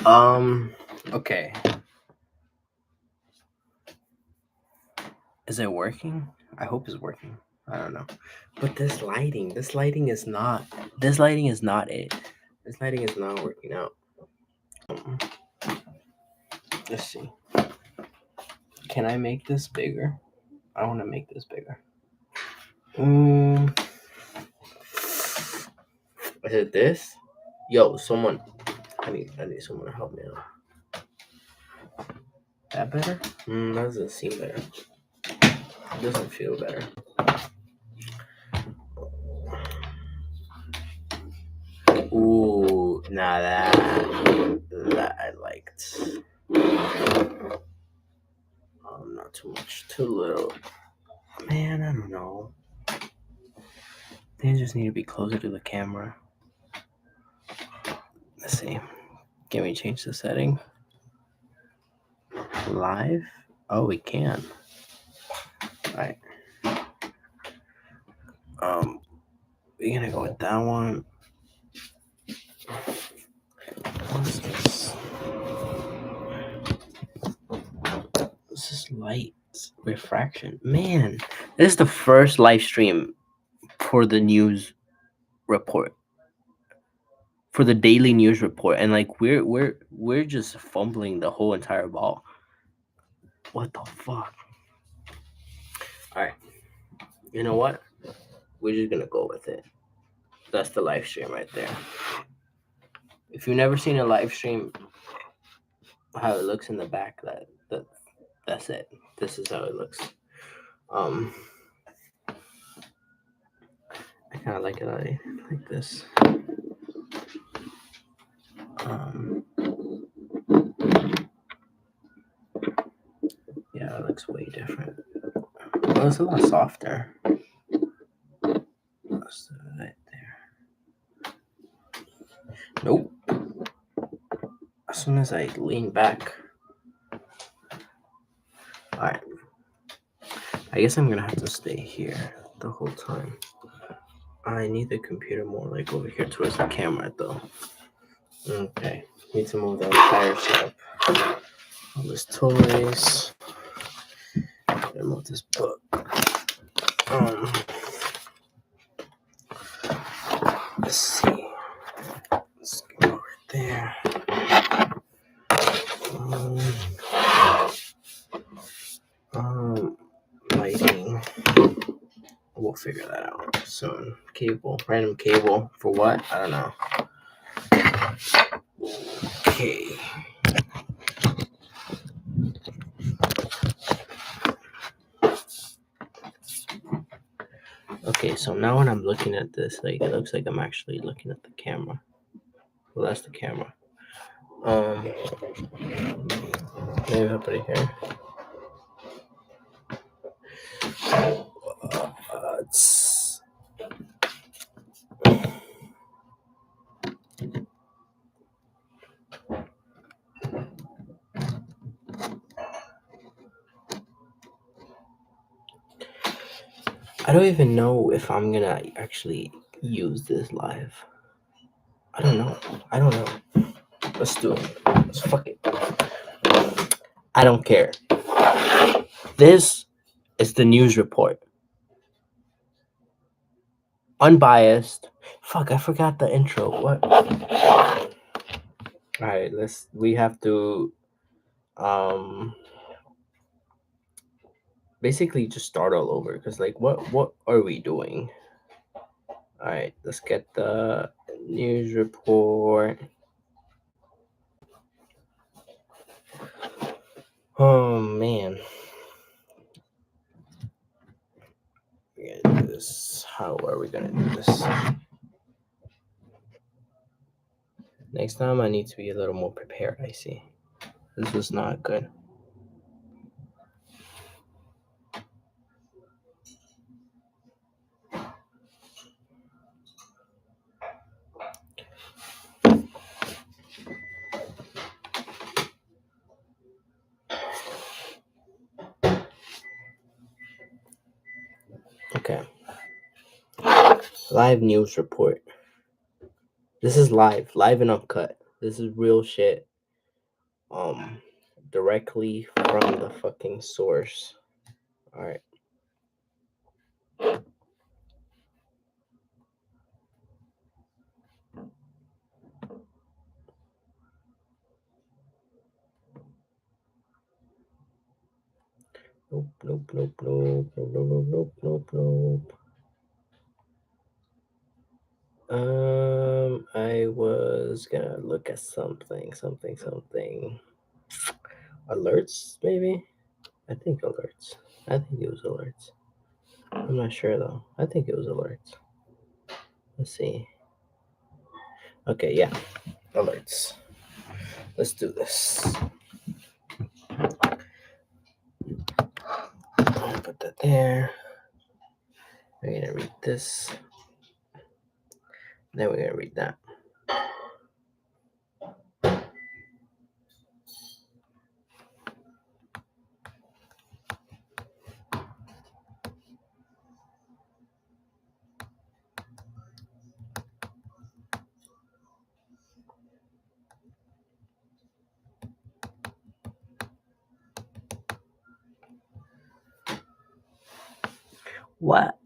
Okay. Is it working? I hope it's working. I don't know. But this lighting is not it. This lighting is not working out. Let's see. Can I make this bigger? I want to make this bigger. Is it this? Yo, someone. I need someone to help me out. That better? That doesn't seem better. It doesn't feel better. Ooh, nah, that I liked. Not too much, too little. Man, I don't know. They just need to be closer to the camera. Let's see. Can we change the setting? Live? Oh, we can. All right. We're gonna go with that one. What's this? This is light refraction. Man, this is the first live stream for the news report. For the daily news report, and like we're just fumbling the whole entire ball. What the fuck? All right. You know what? We're just gonna go with it. That's the live stream right there. If you've never seen a live stream, how it looks in the back, that's it. This is how it looks. I kind of like it like this. Yeah, it looks way different. Well, it's a lot softer. Let's do it right there. Nope. As soon as I lean back. Alright. I guess I'm gonna have to stay here the whole time. I need the computer more like over here towards the camera though. Okay. Need to move the entire setup. All these toys. Move this book. Let's see. Let's go right there. Lighting. We'll figure that out soon. Random cable for what? I don't know. Okay. Okay, so now when I'm looking at this, like it looks like I'm actually looking at the camera. Well, that's the camera. Maybe I'll put it here. I don't even know if I'm gonna actually use this live. I don't know. Let's do it. Let's fuck it. I don't care. This is the news report. Unbiased. Fuck, I forgot the intro. What? Alright, we have to basically just start all over because like what are we doing? Alright, let's get the news report. Oh man. We're gonna do this. How are we gonna do this? Next time I need to be a little more prepared, I see. This was not good. Okay. Live news report. This is live and uncut. This is real shit. directly from the fucking source. All right. Nope, nope, nope, nope, nope, nope, nope, nope, nope. I was gonna look at something. Alerts, maybe? I think alerts. I think it was alerts. I'm not sure though. I think it was alerts. Let's see. Okay, yeah. Alerts. Let's do this. I'll put that there. We're gonna read this. Then we're gonna read that. What?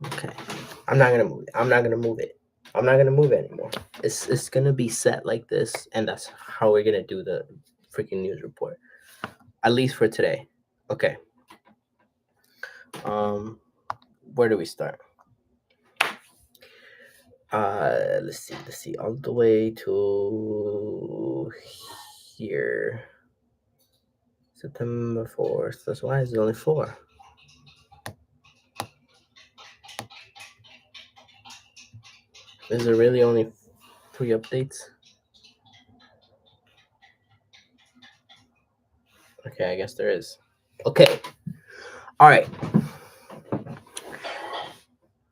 Okay. I'm not gonna move it. I'm not gonna move it. I'm not gonna move it anymore. It's gonna be set like this, and that's how we're gonna do the freaking news report. At least for today. Okay. Where do we start? Let's see. All the way to here. September 4th. That's why it's only 4. Is there really only 3 updates? Okay, I guess there is. Okay. All right.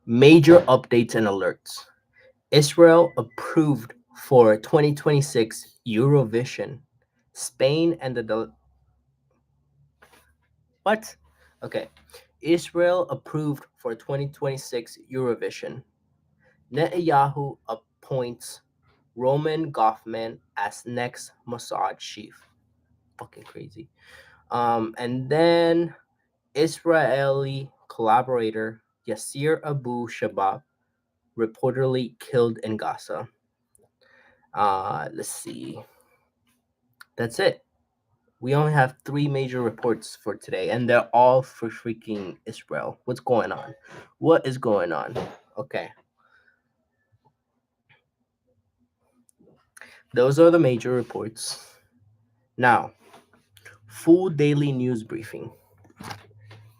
Major updates and alerts. Israel approved for 2026 Eurovision. Spain and the what? Okay. Israel approved for 2026 Eurovision. Netanyahu appoints Roman Goffman as next Mossad chief. Fucking crazy. And then Israeli collaborator Yasser Abu Shabab reportedly killed in Gaza. Let's see. That's it. We only have 3 major reports for today, and they're all for freaking Israel. What's going on? What is going on? Okay. Those are the major reports. Now, full daily news briefing.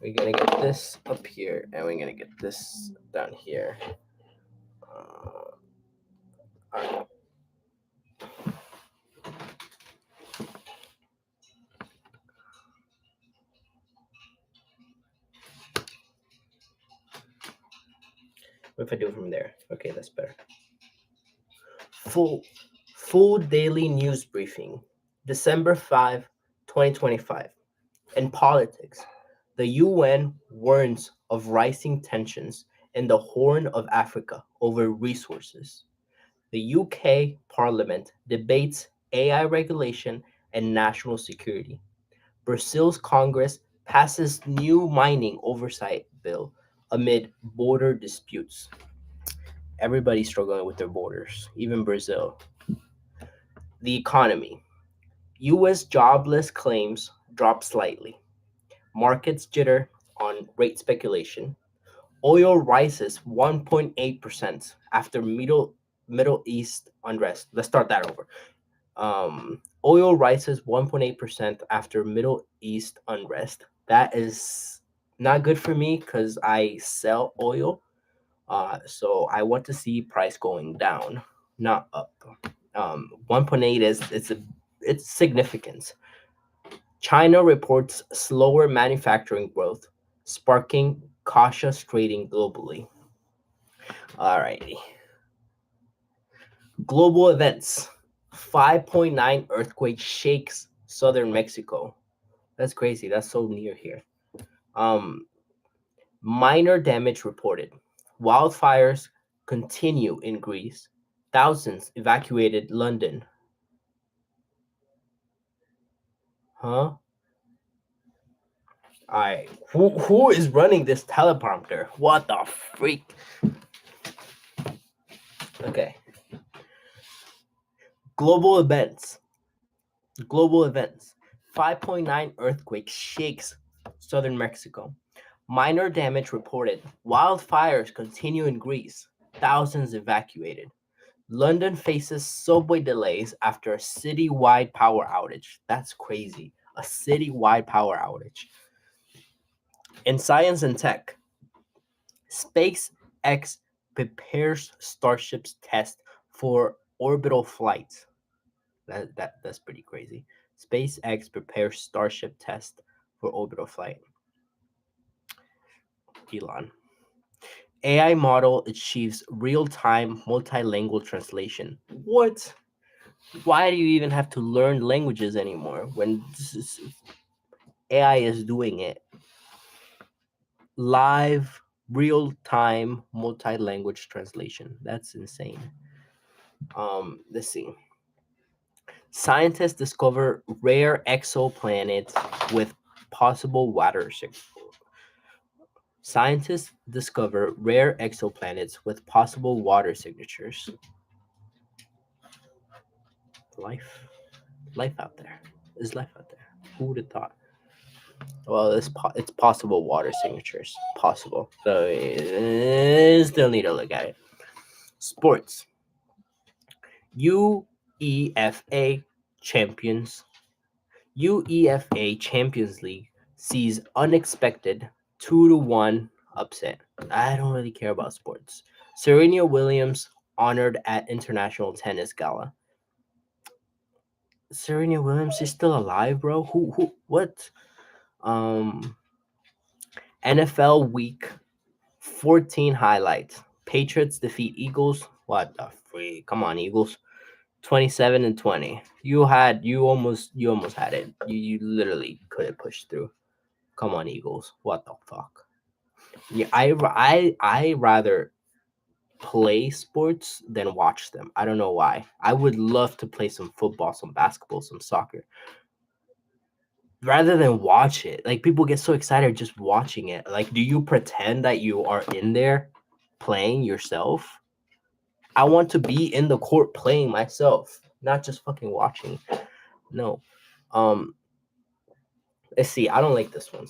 We're gonna get this up here, and we're gonna get this down here. All right. What if I do it from there? Okay, that's better. Full daily news briefing. December 5, 2025. In politics, the UN warns of rising tensions in the Horn of Africa over resources. The UK Parliament debates AI regulation and national security. Brazil's Congress passes new mining oversight bill amid border disputes. Everybody's struggling with their borders, even Brazil. The economy. US jobless claims drop slightly. Markets jitter on rate speculation. Oil rises 1.8% after Middle East unrest. Let's start that over. Oil rises 1.8% after Middle East unrest. That is not good for me because I sell oil. So I want to see price going down, not up. 1.8 it's significant. China reports slower manufacturing growth, sparking cautious trading globally. Alrighty. Global events. 5.9 earthquake shakes southern Mexico. That's crazy. That's so near here. Minor damage reported. Wildfires continue in Greece. Thousands evacuated London. Huh? Alright. Who is running this teleprompter? What the freak? Okay. Global events. Global events. 5.9 earthquake shakes southern Mexico. Minor damage reported. Wildfires continue in Greece. Thousands evacuated. London faces subway delays after a city-wide power outage. That's crazy. A city-wide power outage. In science and tech, SpaceX prepares Starship's test for orbital flight. That's pretty crazy. SpaceX prepares Starship test for orbital flight. Elon. AI model achieves real-time multilingual translation. What? Why do you even have to learn languages anymore when AI is doing it? Live, real-time, multi-language translation. That's insane. Let's see. Scientists discover rare exoplanets with possible water signatures. Scientists discover rare exoplanets with possible water signatures. Life, life out there. Is life out there? Who would have thought? Well, it's possible water signatures. Possible. So still need to look at it. Sports. UEFA champions. UEFA Champions League sees unexpected 2-1 upset. I don't really care about sports. Serena Williams honored at International Tennis Gala. Serena Williams is still alive, bro. What? NFL Week 14 highlights. Patriots defeat Eagles. What the freak? Come on, Eagles. 27-20. You almost had it. You literally could have pushed through. Come on, Eagles. What the fuck? Yeah, I rather play sports than watch them. I don't know why. I would love to play some football, some basketball, some soccer, rather than watch it. Like, people get so excited just watching it. Like, do you pretend that you are in there playing yourself? I want to be in the court playing myself, not just fucking watching. No. Let's see. I don't like this one.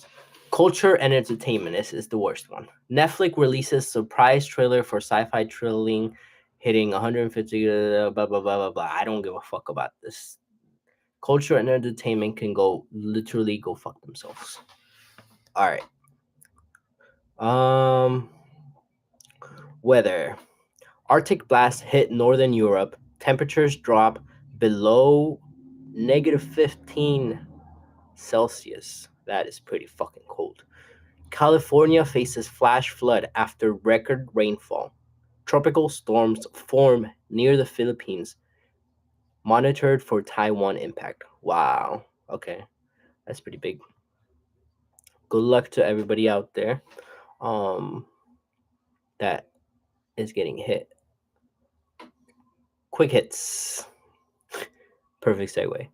Culture and entertainment. This is the worst one. Netflix releases surprise trailer for sci-fi thrilling, hitting 150. Blah blah blah blah blah. I don't give a fuck about this. Culture and entertainment can literally go fuck themselves. All right. Weather. Arctic blast hit northern Europe. Temperatures drop below -15 Celsius. That is pretty fucking cold. California faces flash flood after record rainfall. Tropical storms form near the Philippines. Monitored for Taiwan impact. Wow. Okay. That's pretty big. Good luck to everybody out there that is getting hit. Quick hits. Perfect segue.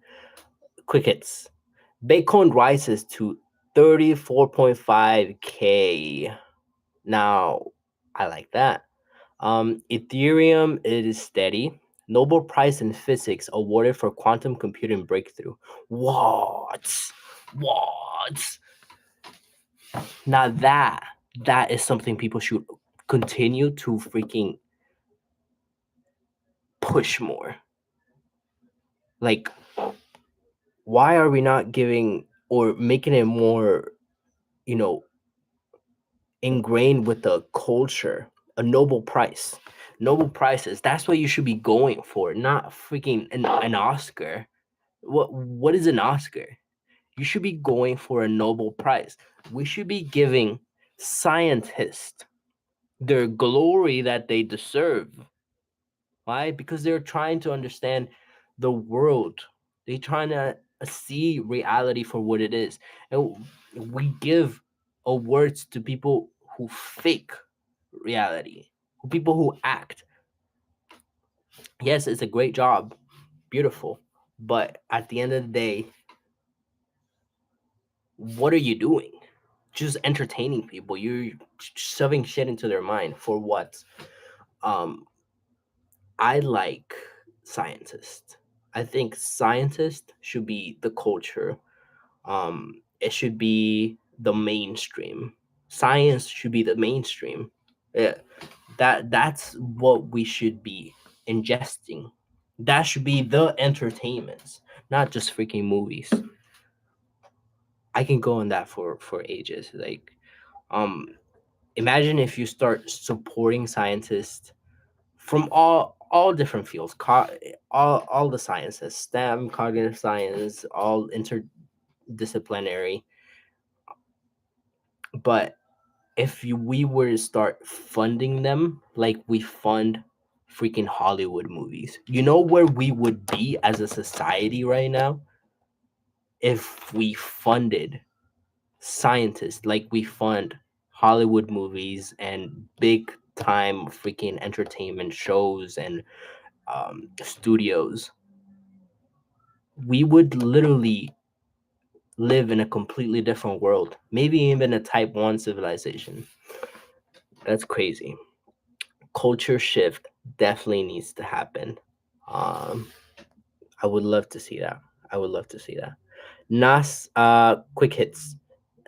Quick hits. Bitcoin rises to 34.5K. Now, I like that. Ethereum, it is steady. Nobel Prize in Physics awarded for quantum computing breakthrough. What? Now that is something people should continue to freaking push more. Like, why are we not giving or making it more, ingrained with the culture? A Nobel Prize. Nobel Prizes, that's what you should be going for, not freaking an Oscar. What is an Oscar? You should be going for a Nobel Prize. We should be giving scientists their glory that they deserve. Why? Because they're trying to understand the world. They're trying to see reality for what it is. And we give awards to people who fake reality, people who act. Yes, it's a great job, beautiful, but at the end of the day, what are you doing? Just entertaining people. You're shoving shit into their mind for what? Um, I like scientists. I think scientists should be the culture. It should be the mainstream. Science should be the mainstream. Yeah, that's what we should be ingesting. That should be the entertainments, not just freaking movies. I can go on that for ages. Like, um, imagine if you start supporting scientists from all different fields, all the sciences, STEM, cognitive science, all interdisciplinary. But if we were to start funding them like we fund freaking Hollywood movies, you know where we would be as a society right now if we funded scientists like we fund Hollywood movies and big time freaking entertainment shows and studios. We would literally live in a completely different world, maybe even a type 1 civilization. That's crazy. Culture shift definitely needs to happen. Um, I would love to see that. I would love to see that. NASA, quick hits.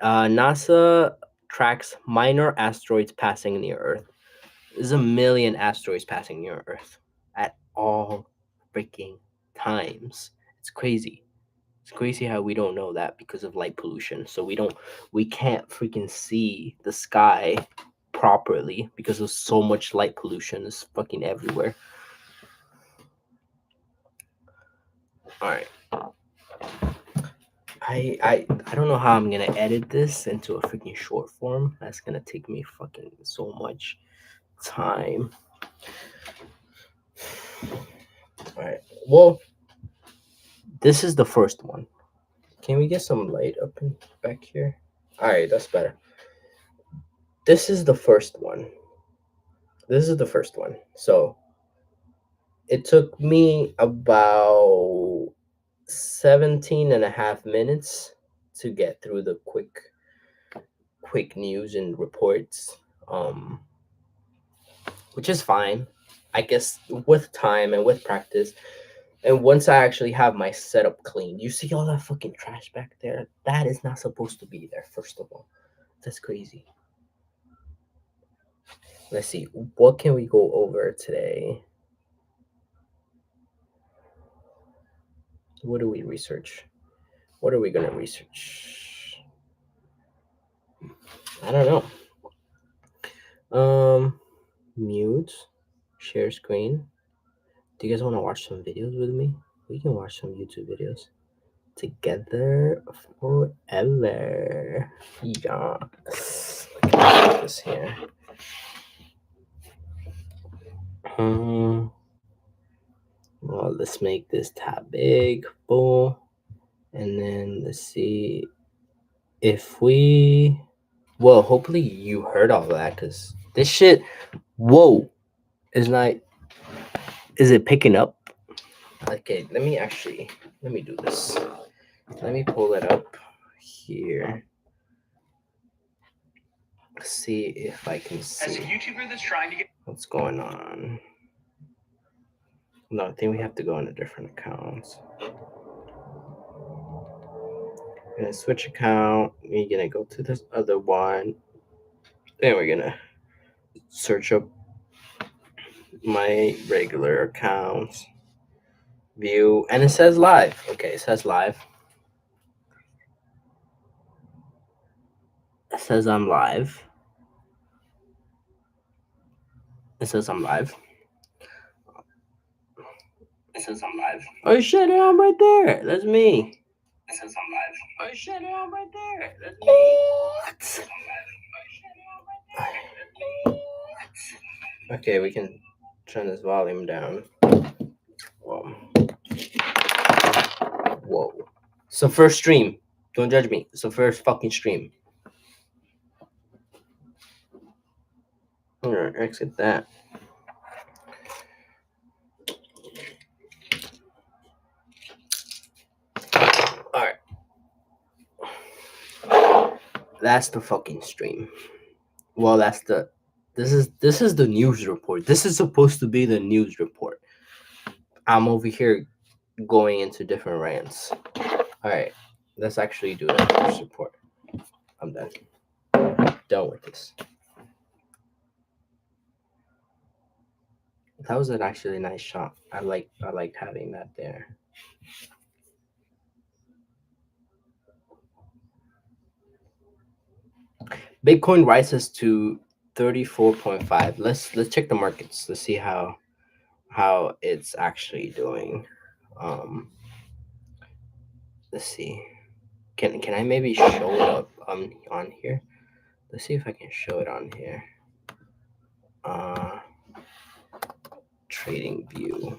NASA tracks minor asteroids passing near Earth. There's a million asteroids passing near Earth at all freaking times. It's crazy. It's crazy how we don't know that because of light pollution. So we can't freaking see the sky properly because of so much light pollution is fucking everywhere. All right. I don't know how I'm gonna edit this into a freaking short form. That's gonna take me fucking so much time. All right. Well, this is the first one. Can we get some light up in back here? All right, that's better. This is the first one. This is the first one. So it took me about 17 and a half minutes to get through the quick news and reports. Which is fine. I guess with time and with practice, and once I actually have my setup clean, you see all that fucking trash back there? That is not supposed to be there, first of all. That's crazy. Let's see, what can we go over today? What do we research? What are we gonna research? I don't know. Mute, share screen. Do you guys want to watch some videos with me? We can watch some YouTube videos together forever. Yeah. Put this here. Well, let's make this tab big. Boom. And then let's see if we. Well, hopefully you heard all that because this shit. Whoa. Is not. Is it picking up? Okay, let me do this. Let me pull it up here. See if I can see. As a YouTuber that's trying to get what's going on. No, I think we have to go into different accounts. We're gonna switch account. We're gonna go to this other one. Then we're gonna search up my regular accounts. View, and it says live. Okay, it says live. It says I'm live. It says I'm live. It says I'm live. Oh shit, I'm right there. That's me. It says I'm live. Oh shit, I'm right there. That's me. What? Okay, we can turn this volume down. Whoa. Whoa. It's the first stream. Don't judge me. It's the first fucking stream. Alright, exit that. That's the fucking stream. Well, this is the news report. This is supposed to be the news report. I'm over here going into different rants. All right, let's actually do the news report. I'm done. Done with this. That was an actually nice shot. I liked having that there. Bitcoin rises to 34.5. Let's check the markets. Let's see how it's actually doing. Let's see. Can I maybe show it up on here? Let's see if I can show it on here. Trading view.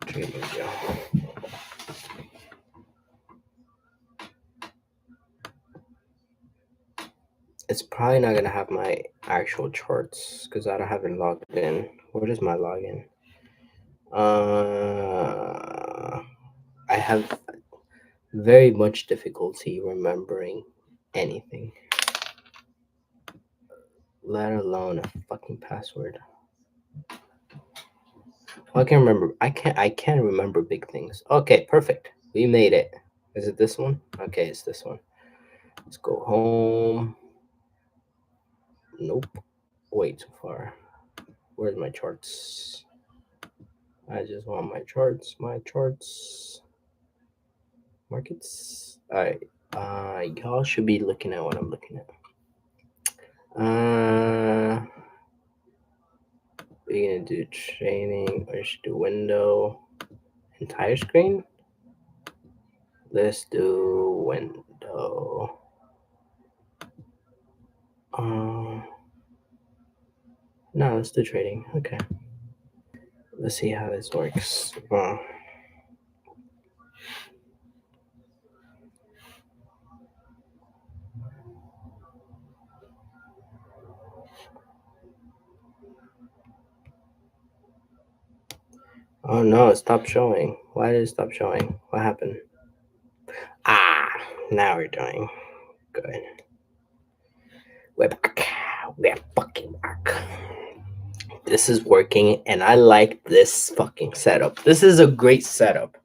Trading view. It's probably not gonna have my actual charts because I don't have it logged in. What is my login? I have very much difficulty remembering anything, let alone a fucking password. I can remember. I can't remember big things. Okay, perfect. We made it. Is it this one? Okay, it's this one. Let's go home. Nope. Way too far. Where's my charts? I just want my charts. My charts. Markets. All right. Y'all should be looking at what I'm looking at. We're gonna do training. I should do window. Entire screen. Let's do window. No, let's do trading. Okay. Let's see how this works. Oh no, it stopped showing. Why did it stop showing? What happened? Now we're doing good. We're back. We're fucking back. This is working, and I like this fucking setup. This is a great setup.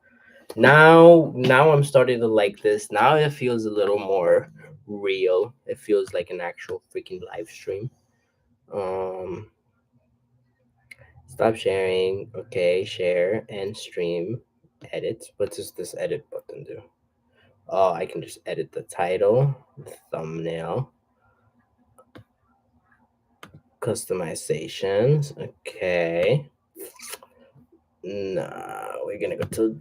Now I'm starting to like this. Now it feels a little more real. It feels like an actual freaking live stream. Stop sharing. Okay, share and stream. Edit. What does this edit button do? Oh, I can just edit the title, the thumbnail, customizations. Okay. Nah, we're gonna go to.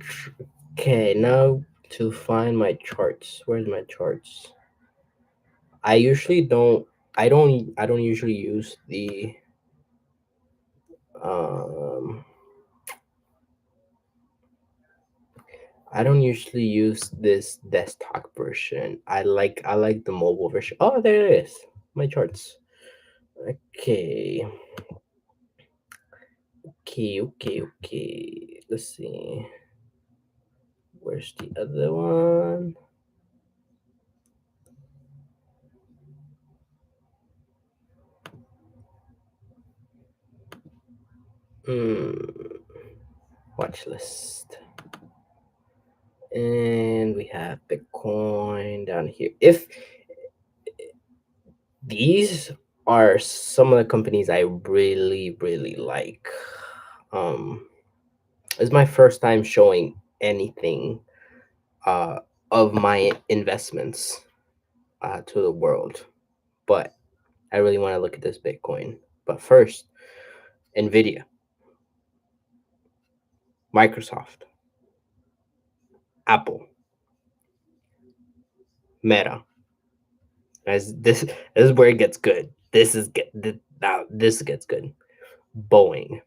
Okay, now to find my charts. Where's my charts? I usually don't. I don't usually use the. I don't usually use this desktop version. I like the mobile version. Oh, there it is. My charts. Okay. Okay. Let's see. Where's the other one? Watch list. And we have Bitcoin down here. If these are some of the companies I really, really like. It's my first time showing anything of my investments to the world, but I really want to look at this Bitcoin. But first, Nvidia, Microsoft, Apple, Meta. As this is where it gets good. This gets good. Boeing,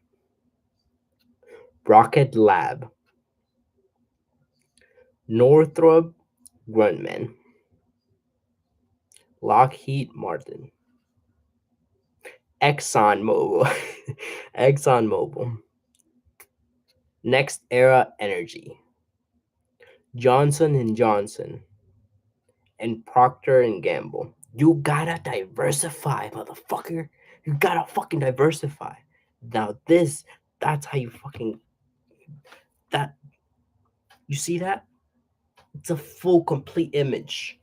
Rocket Lab, Northrop Grumman, Lockheed Martin, ExxonMobil, ExxonMobil, Next Era Energy, Johnson and Johnson, and Procter and Gamble. You gotta diversify, motherfucker. You gotta fucking diversify. Now that's how you fucking that you see that? It's a full complete image.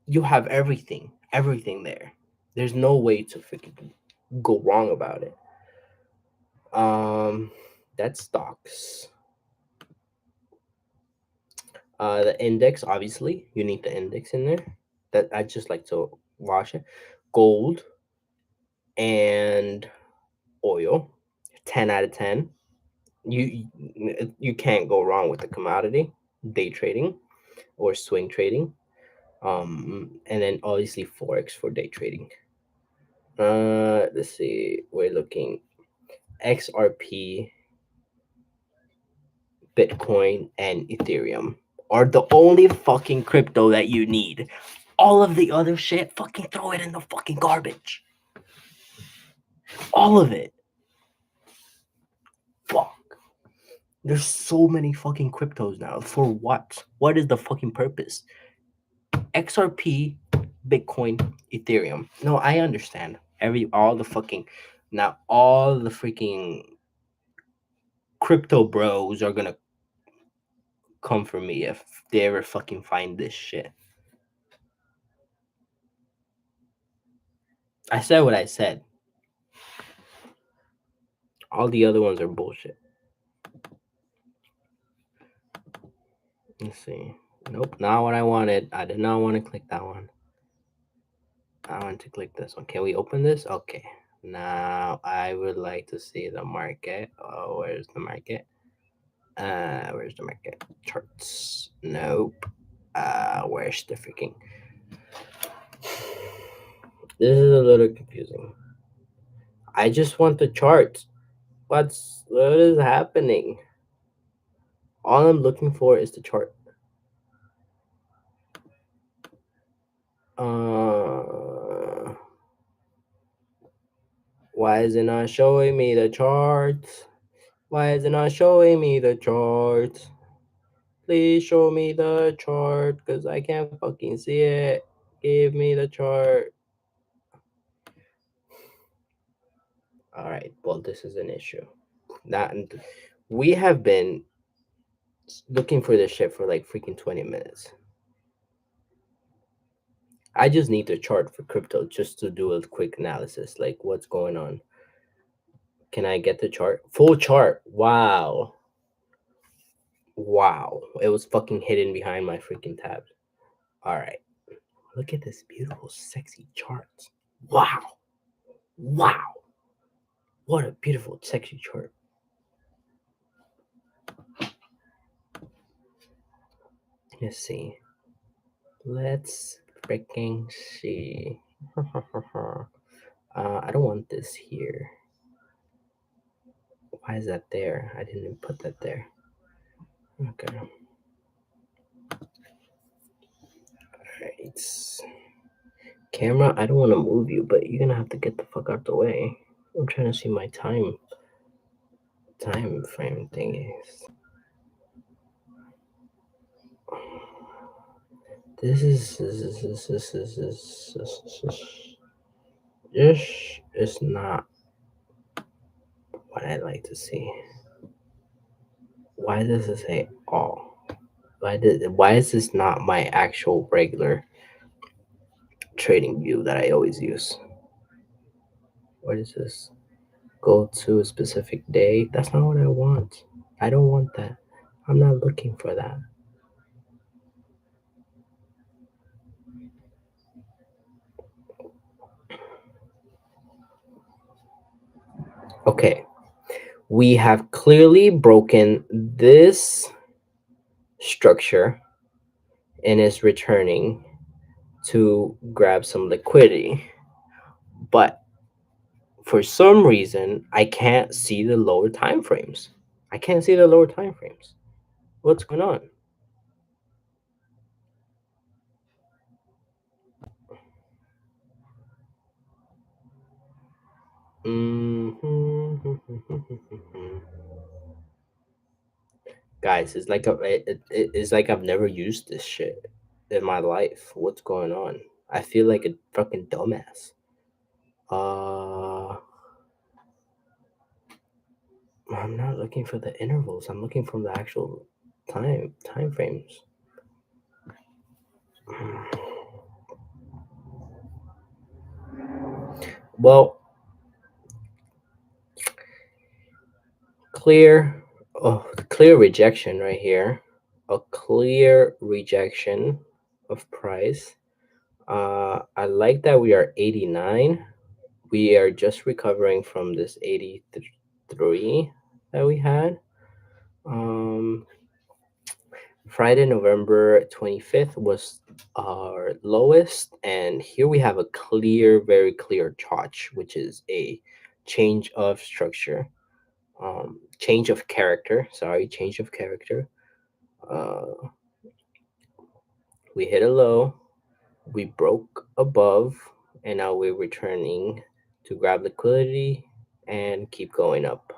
You have everything there. There's no way to freaking go wrong about it. Um, that's stocks. The index, obviously, you need the index in there. That I just like to watch it. Gold and oil, 10 out of 10. You can't go wrong with the commodity, day trading or swing trading. And then obviously forex for day trading. Let's see. We're looking XRP, Bitcoin, and Ethereum are the only fucking crypto that you need. All of the other shit, fucking throw it in the fucking garbage. All of it. Fuck. There's so many fucking cryptos now. For what? What is the fucking purpose? XRP, Bitcoin, Ethereum. No, I understand. All the fucking now all the freaking crypto bros are gonna come for me if they ever fucking find this shit. I said what I said. All the other ones are bullshit. Let's see. Nope, not what I wanted. I did not want to click that one. I want to click this one. Can we open this? Okay. Now I would like to see the market. Oh, where's the market? Where's the market? Charts. Nope. Where's the freaking? This is a little confusing. I just want the charts. What is happening? All I'm looking for is the chart. Why is it not showing me the charts? Why is it not showing me the charts? Please show me the chart, because I can't fucking see it. Give me the chart. Alright, well, this is an issue. That we have been looking for this shit for like freaking 20 minutes. I just need the chart for crypto just to do a quick analysis, like what's going on. Can I get the chart? Full chart. Wow. Wow. It was fucking hidden behind my freaking tabs. Alright. Look at this beautiful, sexy chart. Wow. Wow. What a beautiful, sexy chart. Let's see. Let's freaking see. I don't want this here. Why is that there? I didn't even put that there. Okay. Alright. Camera, I don't want to move you, but you're gonna have to get the fuck out the way. I'm trying to see my time frame thingies. This is not what I like to see. Why does it say all? Why is this not my actual regular trading view that I always use? What is this? Go to a specific day? That's not what I want. I don't want that. I'm not looking for that. Okay. We have clearly broken this structure and is returning to grab some liquidity. But for some reason, I can't see the lower time frames. I can't see the lower time frames. What's going on? Guys, it's like I've never used this shit in my life. What's going on? I feel like a fucking dumbass. Uh, I'm not looking for the intervals. I'm looking from the actual time frames. Well, clear, oh, clear rejection right here. A clear rejection of price. I like that we are 89. We are just recovering from this 83 that we had. Um, Friday, November 25th was our lowest, and here we have a clear, very clear chart, which is a change of structure, change of character. Sorry, change of character. Uh, we hit a low, we broke above, and now we're returning to grab liquidity and keep going up.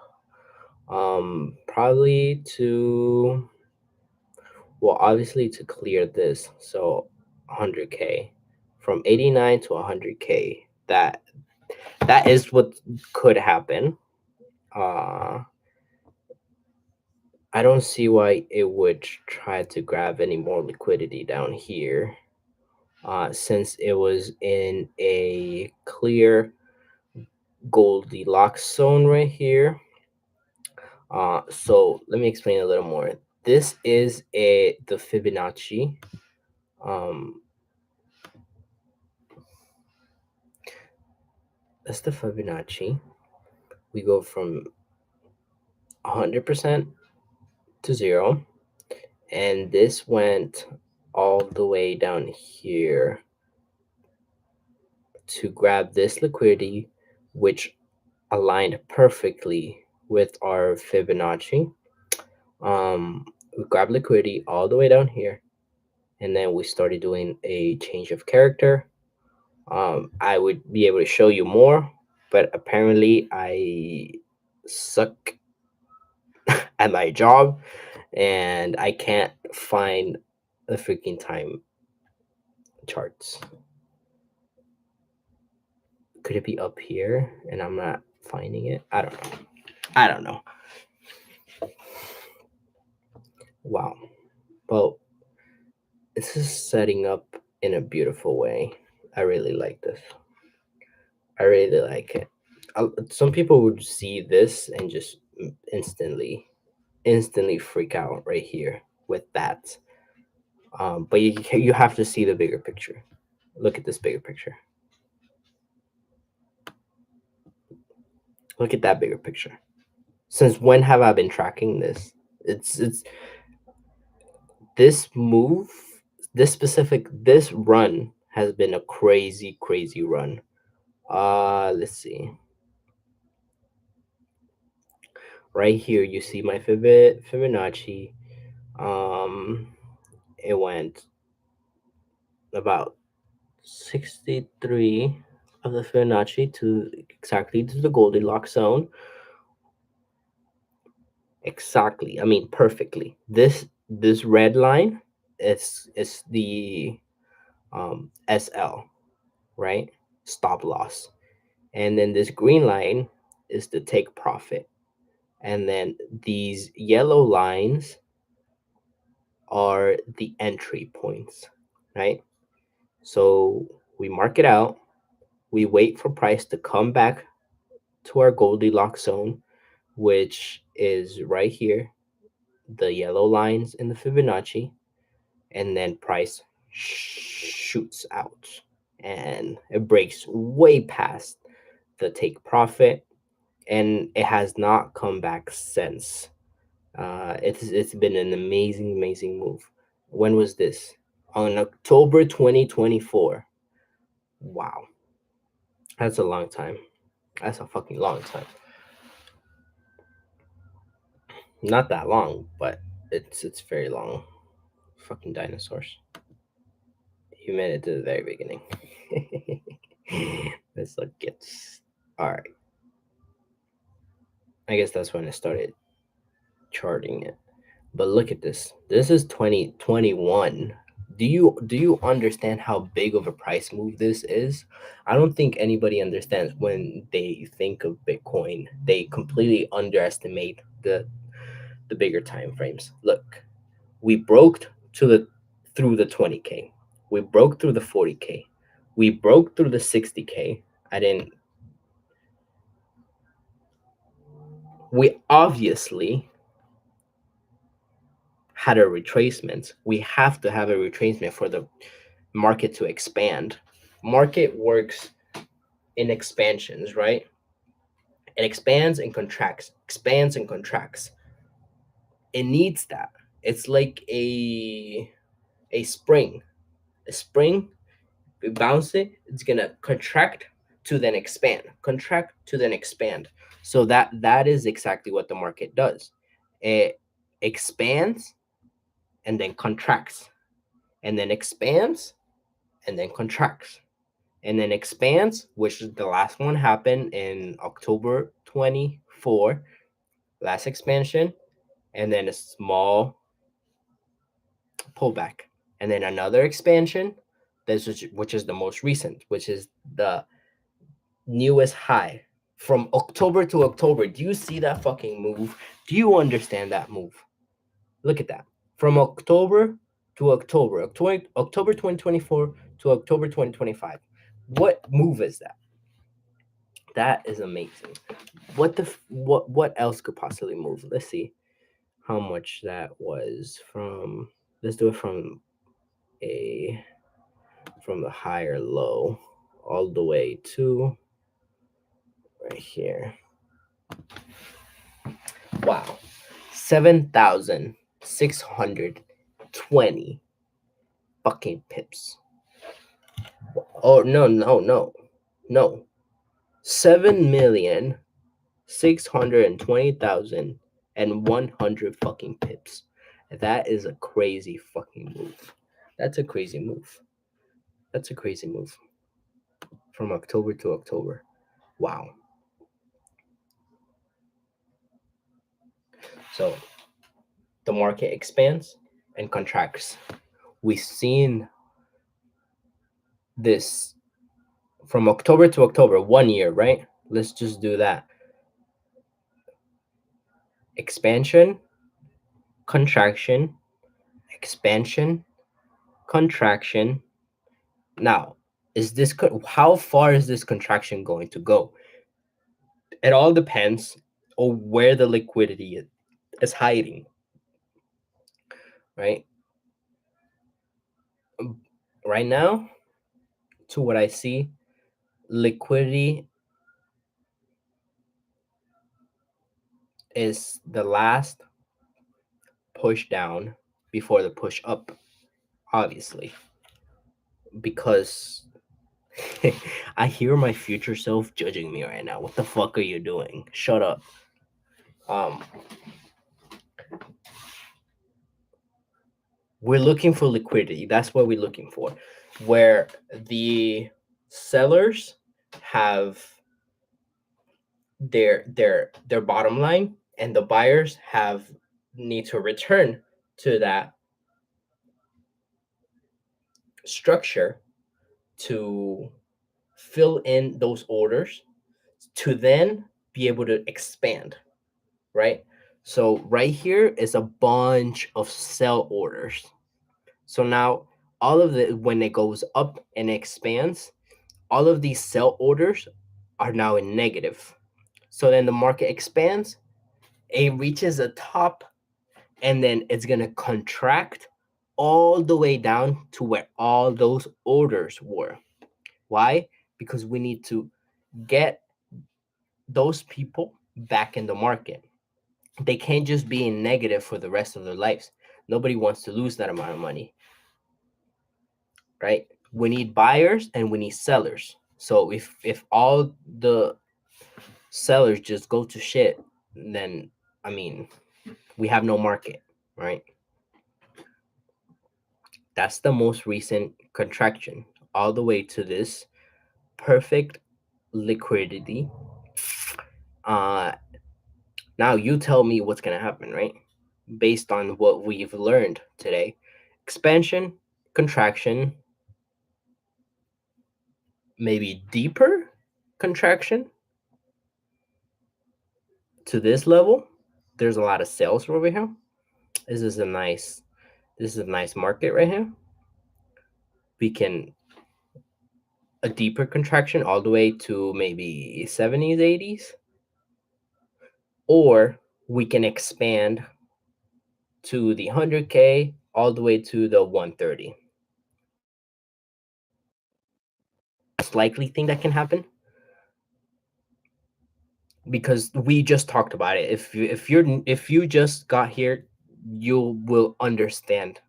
Probably to, well, obviously to clear this, so 100K from 89 to 100K. That is what could happen. Uh, I don't see why it would try to grab any more liquidity down here, since it was in a clear Goldilocks zone right here. So let me explain a little more. This is the Fibonacci. Um, that's the Fibonacci. We go from 100% to zero, and this went all the way down here to grab this liquidity, which aligned perfectly with our Fibonacci. We grabbed liquidity all the way down here, and then we started doing a change of character. I would be able to show you more, but apparently I suck at my job and I can't find the freaking time charts. Could it be up here and I'm not finding it? I don't know. I don't know. Wow. Well, this is setting up in a beautiful way. I really like this. I really like it. Some people would see this and just instantly freak out right here with that. But you have to see the bigger picture. Look at this bigger picture. Look at that bigger picture. Since when have I been tracking this? It's this move, this run has been a crazy run. Let's see. Right here, you see my Fibonacci. Um, it went about 63 of the Fibonacci to exactly to the Goldilocks zone. Exactly. I mean, perfectly. This red line is the SL, right? Stop loss. And then this green line is the take profit. And then these yellow lines are the entry points, right? So we mark it out, we wait for price to come back to our Goldilocks zone, which is right here, the yellow lines in the Fibonacci, and then price shoots out and it breaks way past the take profit, and it has not come back since. It's been an amazing move. When was this? On October 2024. Wow, that's a long time. That's a fucking long time. Not that long, but it's very long. Fucking dinosaurs. You made it to the very beginning. Let's look at. All right. I guess that's when I started charting it. But look at this. This is 2021. Do you understand how big of a price move this is? I don't think anybody understands when they think of Bitcoin. They completely underestimate the bigger time frames. Look, we broke to the through the 20K. We broke through the 40K. We broke through the 60K. I didn't we obviously had a retracement. We have to have a retracement for the market to expand. Market works in expansions, right? It expands and contracts, expands and contracts. It needs that. It's like a spring. A spring, you bounce it, it's gonna contract to then expand, contract to then expand. So that is exactly what the market does. It expands and then contracts, and then expands and then contracts, and then expands, which is the last one happened in October 24, last expansion, and then a small pullback, and then another expansion, which is the most recent, which is the newest high from October to October. Do you see that fucking move? Do you understand that move? Look at that. From October to October 2024 to October 2025. What move is that? That is amazing. What else could possibly move? Let's see how much that was from. Let's do it a from the higher low all the way to right here. Wow. 7,620 fucking pips. Oh no. 7,620,100 fucking pips. That is a crazy fucking move. That's a crazy move. That's a crazy move. From October to October. Wow. So the market expands and contracts. We've seen this from October to October, 1 year, right? Let's just do that. Expansion, contraction, expansion, contraction. Now, how far is this contraction going to go? It all depends on where the liquidity is hiding, right? Right now, to what I see, liquidity is the last push down before the push up, obviously, because I hear my future self judging me right now. What the fuck are you doing? Shut up. Um, we're looking for liquidity. That's what we're looking for. Where the sellers have their bottom line and the buyers have need to return to that structure to fill in those orders to then be able to expand, right? So right here is a bunch of sell orders. So now all of the when it goes up and expands, all of these sell orders are now in negative. So then the market expands, it reaches a top, and then it's gonna contract all the way down to where all those orders were. Why? Because we need to get those people back in the market. They can't just be in negative for the rest of their lives. Nobody wants to lose that amount of money, right? We need buyers and we need sellers. So if all the sellers just go to shit, then I mean, we have no market, right? That's the most recent contraction all the way to this perfect liquidity. Uh now you tell me what's going to happen, right? based on what we've learned today. Expansion, contraction, maybe deeper contraction to this level. There's a lot of sales over here. This is a nice this is a nice market right here. We can a deeper contraction all the way to maybe 70s, 80s, or we can expand to the 100K all the way to the 130. Most likely thing that can happen, because we just talked about it. If you just got here, you will understand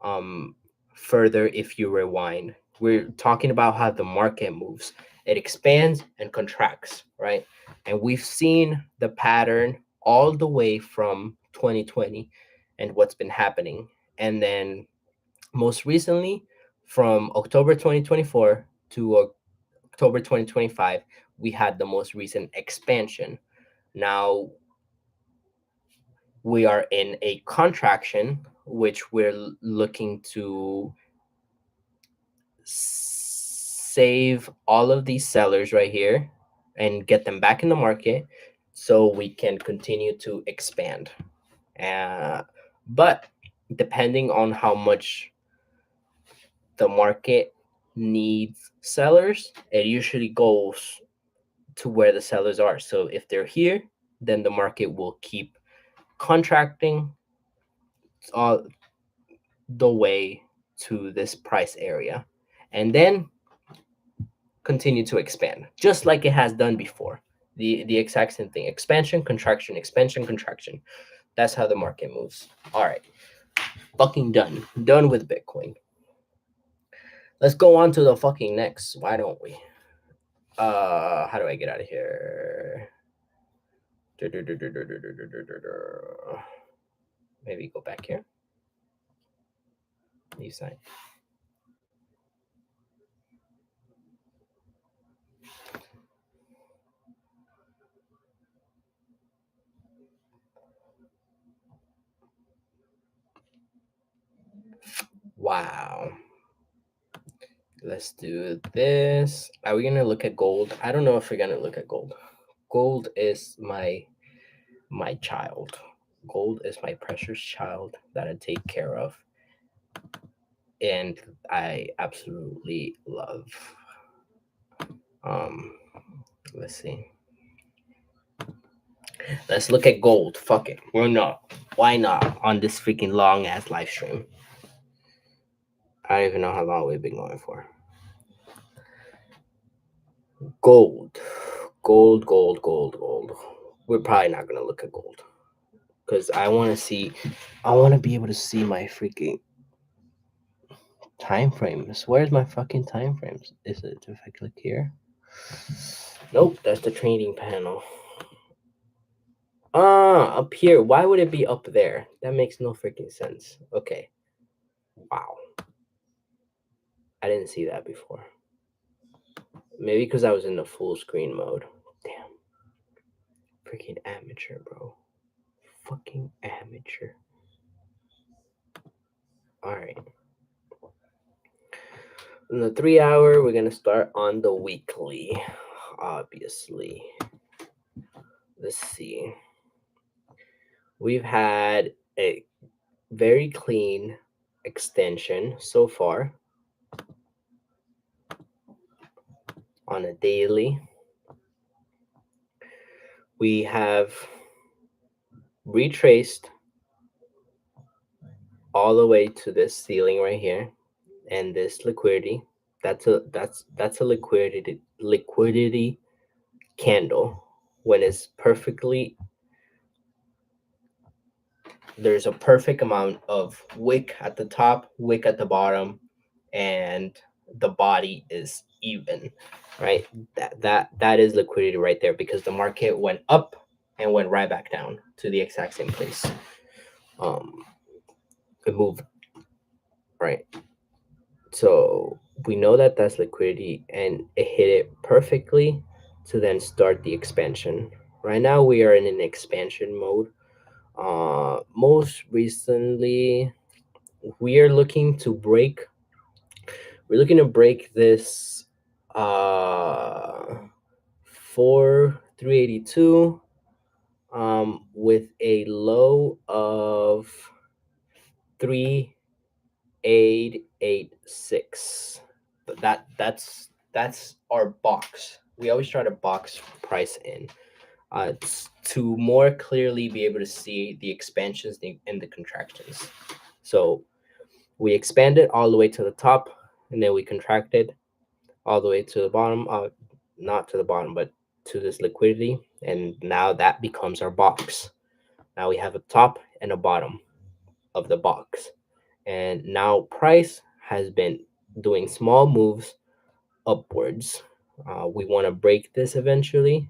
um further if you rewind. We're talking about how the market moves. It expands and contracts, right? And we've seen the pattern all the way from 2020 and what's been happening. And then most recently from October 2024 to October 2025, we had the most recent expansion. Now we are in a contraction, which we're looking to save all of these sellers right here and get them back in the market so we can continue to expand. Uh, but depending on how much the market needs sellers, it usually goes to where the sellers are. So if they're here, then the market will keep contracting all the way to this price area and then continue to expand just like it has done before. The exact same thing: expansion, contraction, expansion, contraction. That's how the market moves. All right, fucking done with Bitcoin. Let's go on to the fucking next. Why don't we? How do I get out of here? Maybe go back here. Leave sign. Wow. Let's do this. Are we gonna look at gold? I don't know if we're gonna look at gold. Gold is my child. Gold is my precious child that I take care of, and I absolutely love. Um, let's see. Let's look at gold. Fuck it. We're not. Why not on this freaking long ass live stream? I don't even know how long we've been going for. Gold. Gold, gold, gold, gold. We're probably not gonna look at gold because I want to see. I want to be able to see my freaking time frames. Where's my fucking time frames? Is it if I click here? Nope, that's the trading panel. Up here. Why would it be up there? That makes no freaking sense. Okay. Wow. I didn't see that before. Maybe because I was in the full screen mode. Damn. Freaking amateur, bro. Fucking amateur. Alright. In the 3 hour, we're gonna start on the weekly. Obviously. Let's see. We've had a very clean extension so far on a daily. We have retraced all the way to this ceiling right here and this liquidity. That's a liquidity candle when it's perfectly, there's a perfect amount of wick at the top, wick at the bottom, and the body is even, right? That is liquidity right there, because the market went up and went right back down to the exact same place. It moved, right? So we know that that's liquidity, and it hit it perfectly to then start the expansion. Right now we are in an expansion mode. Most recently, we are looking to break. We're looking to break this four 382 with a low of 3886. But that's our box. We always try to box price in to more clearly be able to see the expansions and the contractions. So we expanded all the way to the top, and then we contracted all the way to the bottom. Not to the bottom, but to this liquidity, and now that becomes our box. Now we have a top and a bottom of the box, and now price has been doing small moves upwards. We want to break this eventually,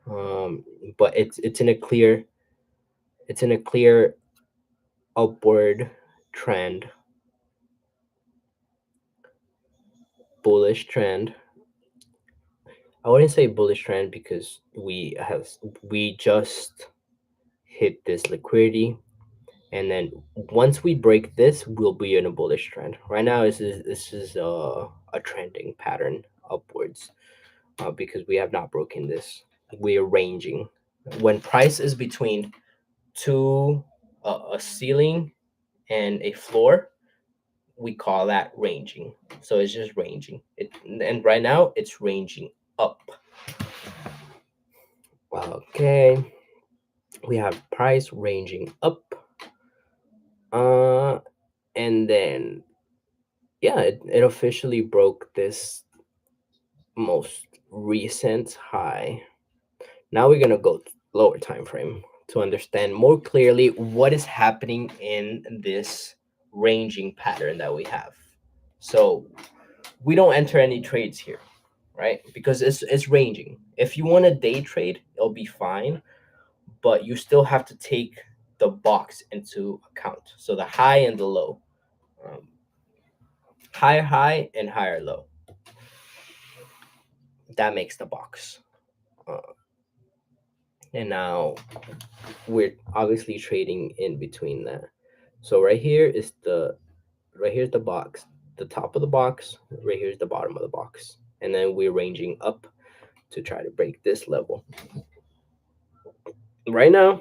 um, but it's in a clear upward trend, bullish trend. I wouldn't say bullish trend because we just hit this liquidity, and then once we break this, we'll be in a bullish trend. Right now, this is a trending pattern upwards because we have not broken this. We are ranging. When price is between two a ceiling and a floor, we call that ranging. So it's just ranging. And right now it's ranging up. Okay, we have price ranging up. Uh, and then yeah, it officially broke this most recent high. Now we're gonna go lower time frame to understand more clearly what is happening in this ranging pattern that we have. So we don't enter any trades here, right? Because it's ranging. If you want to day trade, it'll be fine, but you still have to take the box into account. So the high and the low, um, higher high and higher low. That makes the box. Uh, and now we're obviously trading in between that. So right here's the box, the top of the box. Right here's the bottom of the box, and then we're ranging up to try to break this level. Right now,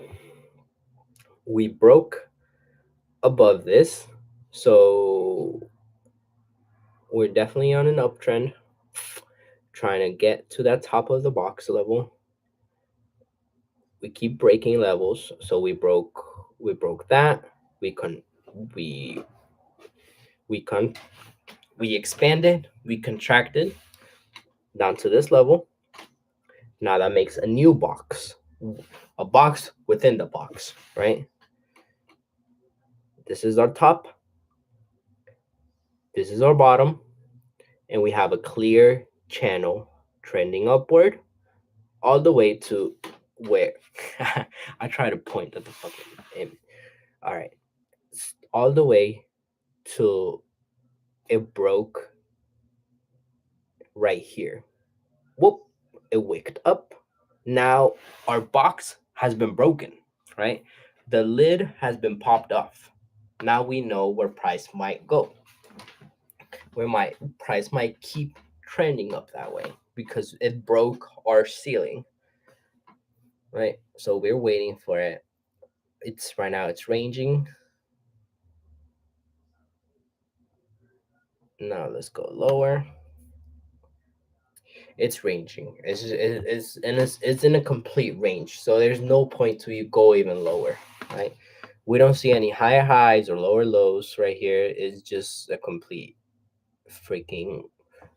we broke above this, so we're definitely on an uptrend, trying to get to that top of the box level. We keep breaking levels, so we broke that. We con we we con we expanded, we contracted down to this level. Now that makes a new box, a box within the box, right? This is our top, this is our bottom, and we have a clear channel trending upward all the way to where I try to point at the fucking image. All right, all the way to it broke right here. Whoop! It wicked up. Now our box has been broken, right? The lid has been popped off. Now we know where price might go. Where my price might keep trending up that way because it broke our ceiling, right? So we're waiting for it. It's right now it's ranging. Now let's go lower. It's ranging. It's in a complete range. So there's no point to you go even lower, right? We don't see any higher highs or lower lows right here. It's just a complete freaking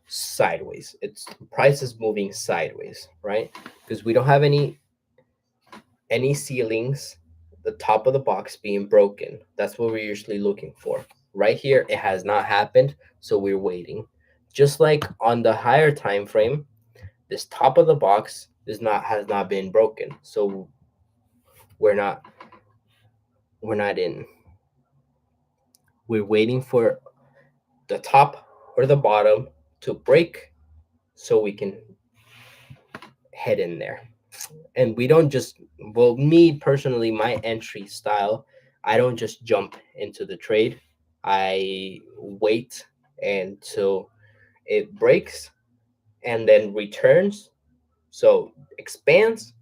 sideways. It's price is moving sideways, right? Because we don't have any ceilings, the top of the box being broken. That's what we're usually looking for. Right here, it has not happened, so we're waiting. Just like on the higher time frame, this top of the box has not been broken, so we're not we're not in. We're waiting for the top or the bottom to break, so we can head in there. And we don't just, well, me personally, my entry style, I don't just jump into the trade. I wait until it breaks and then returns. So expands,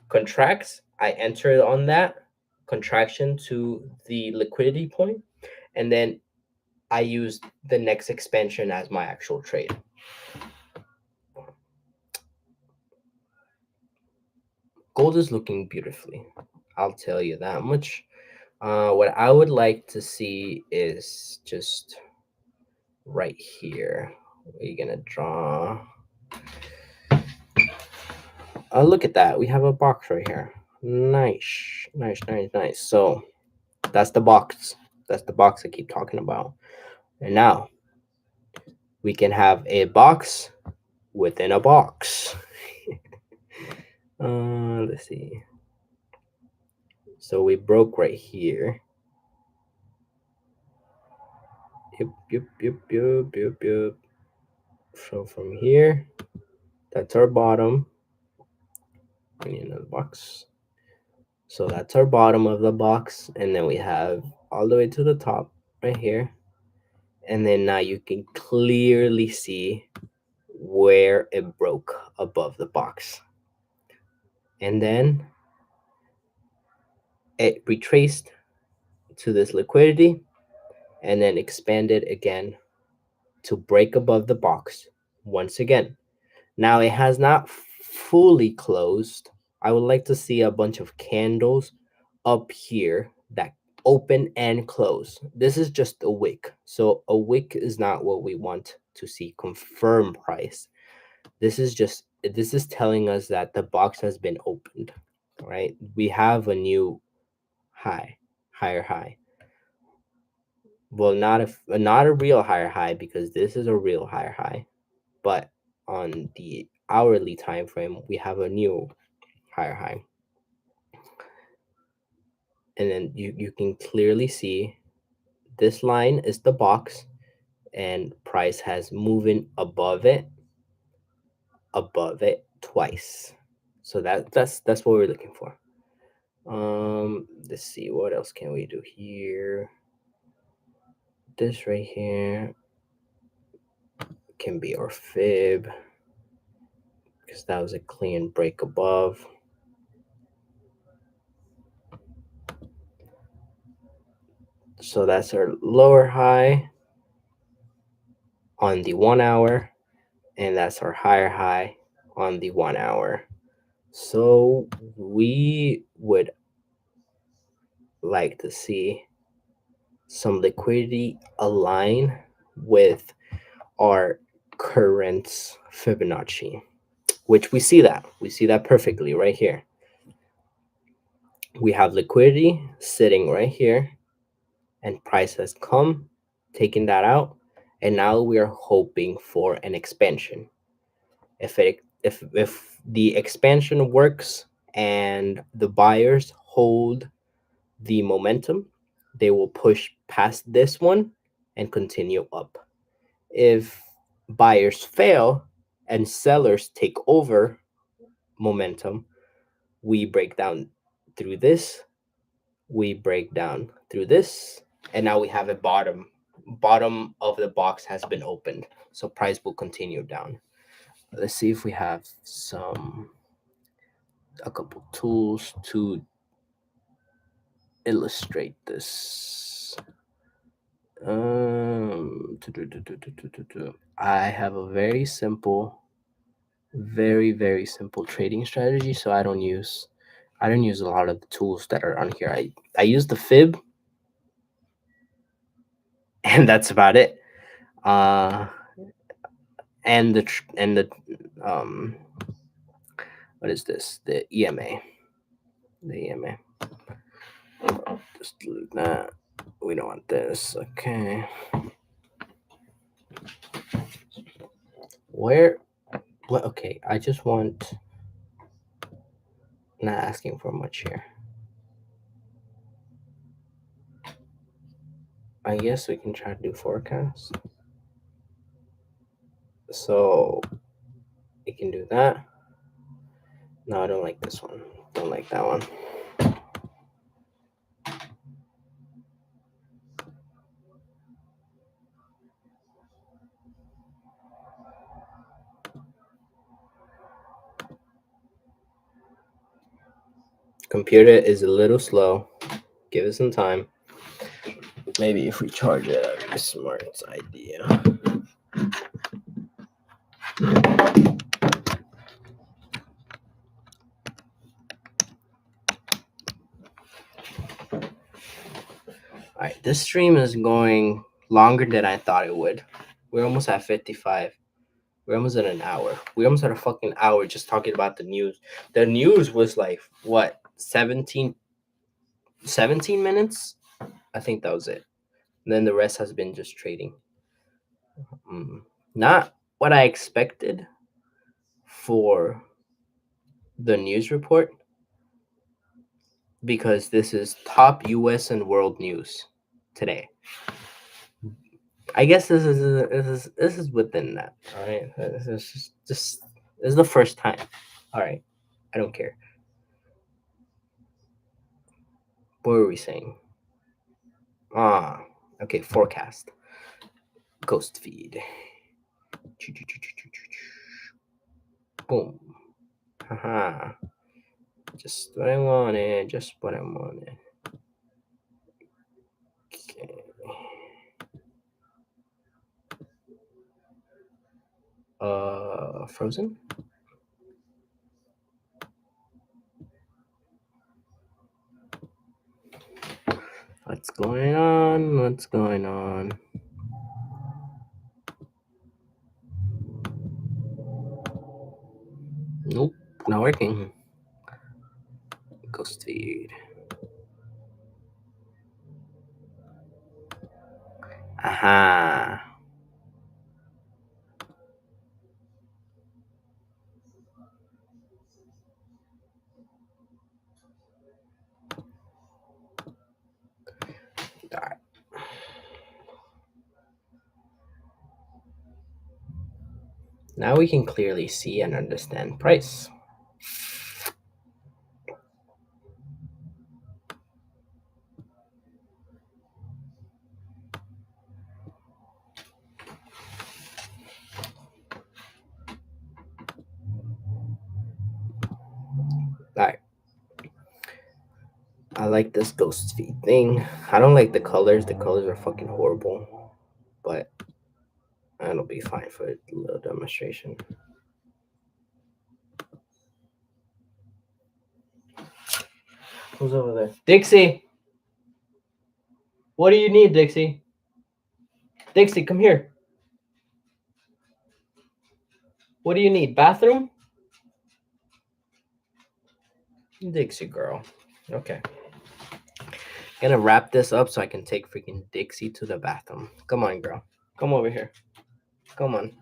contracts, I enter it on that contraction to the liquidity point, and then I use the next expansion as my actual trade. Gold is looking beautifully. I'll tell you that much. What I would like to see is just right here. We're gonna draw. Look at that. We have a box right here. Nice, nice, nice, nice. So that's the box. That's the box I keep talking about. And now we can have a box within a box. Let's see. So we broke right here. Yep. So from here, that's our bottom. We need another box. So that's our bottom of the box. And then we have all the way to the top right here. And then now you can clearly see where it broke above the box. And then it retraced to this liquidity and then expanded again to break above the box once again. Now it has not fully closed. I would like to see a bunch of candles up here that open and close. This is just a wick. So a wick is not what we want to see confirm price. This is telling us that the box has been opened, right? We have a new higher high. Well, not a real higher high, because this is a real higher high, but on the hourly time frame, we have a new higher high. And then you can clearly see this line is the box, and price has moving above it twice. So that's what we're looking for. Let's see, what else can we do here? This right here can be our fib, because that was a clean break above. So that's our lower high on the 1 hour, and that's our higher high on the 1 hour. So we would like to see some liquidity align with our current Fibonacci, which we see that perfectly right here. We have liquidity sitting right here, and price has come, taking that out, and now we are hoping for an expansion. If the expansion works and the buyers hold the momentum, they will push past this one and continue up. If buyers fail and sellers take over momentum, we break down through this, we break down through this, and now we have a bottom of the box has been opened, so price will continue down. Let's see if we have a couple tools to illustrate this. I have a very simple, very simple trading strategy, so I don't use a lot of the tools that are on here. I use the fib, and that's about it. And the what is this? The EMA. Just delete that. We don't want this. Okay. Where? What? Okay. I just want. Not asking for much here. I guess we can try to do forecast. So we can do that. No, I don't like this one. Don't like that one. Computer is a little slow. Give it some time. Maybe if we charge it, that'd be a smart idea. All right, this stream is going longer than I thought it would. We're almost at 55. We're almost at an hour. We're almost at a fucking hour just talking about the news. The news was like, what, 17 minutes? I think that was it. And then the rest has been just trading. Not what I expected for the news report, because this is top US and world news today. I guess this is within that. All right, this is just this is the first time. All right, I don't care. What were we saying? Okay, forecast. Ghost feed. Boom. Haha. Just what I wanted. Just what I wanted. Okay. Frozen? What's going on? What's going on? Nope, not working. Ghost feed. Aha. Alright. Now we can clearly see and understand price. Alright. I like this ghost feed thing. I don't like the colors. The colors are fucking horrible. But that'll be fine for a little demonstration. Who's over there? Dixie! What do you need, Dixie? Dixie, come here. What do you need? Bathroom? Dixie girl. Okay. Gonna wrap this up so I can take freaking Dixie to the bathroom. Come on, girl. Come over here. Come on.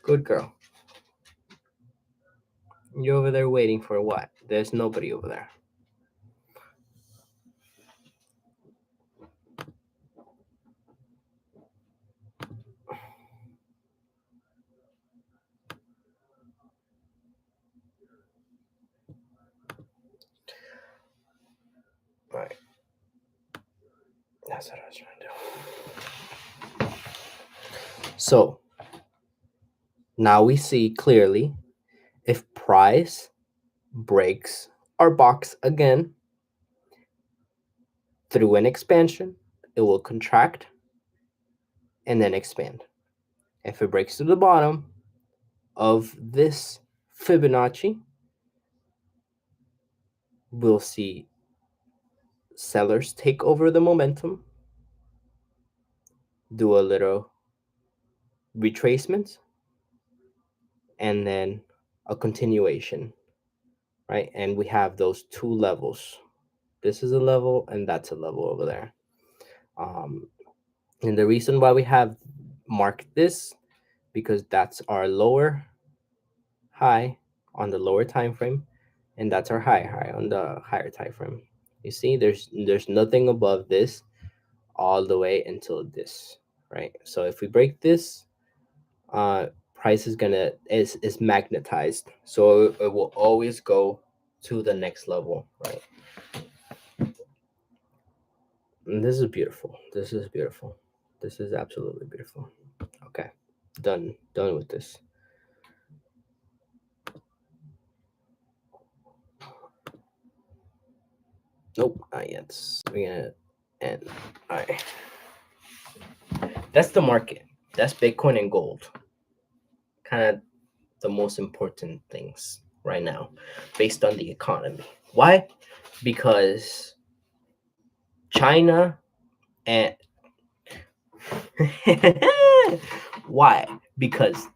Good girl. You over there waiting for what? There's nobody over there. All right. That's what I was trying to do. So now we see clearly if price breaks our box again through an expansion, it will contract and then expand. If it breaks to the bottom of this Fibonacci, we'll see sellers take over the momentum, do a little retracement, and then a continuation, right? And we have those two levels. This is a level and that's a level over there. And the reason why we have marked this, because that's our lower high on the lower time frame, and that's our high on the higher time frame. You see, there's nothing above this all the way until this, right? So if we break this, price is magnetized, so it will always go to the next level, right? And this is beautiful. This is beautiful. This is absolutely beautiful. Okay, done with this. Nope, not yet. We're gonna end. All right, that's the market. That's Bitcoin and gold. Kind of the most important things right now, based on the economy. Why? Because China and why? Because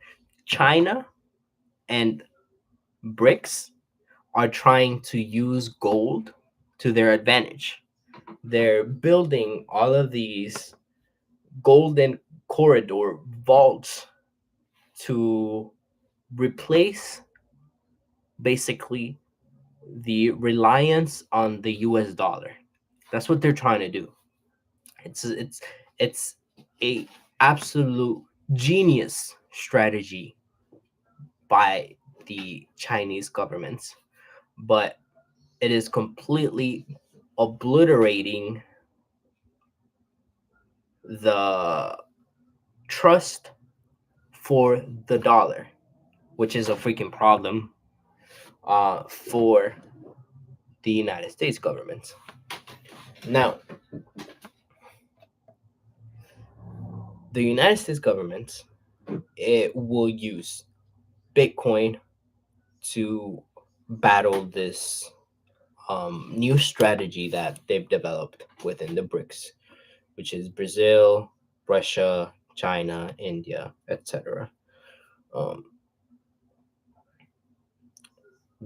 China and BRICS are trying to use gold to their advantage. They're building all of these golden corridor vaults to replace basically the reliance on the US dollar. That's what they're trying to do. It's a absolute genius strategy by the Chinese governments, but it is completely obliterating the trust for the dollar, which is a freaking problem for the United States government. Now, the United States government, it will use Bitcoin to battle this new strategy that they've developed within the BRICS, which is Brazil, Russia, China, India, etc. Um,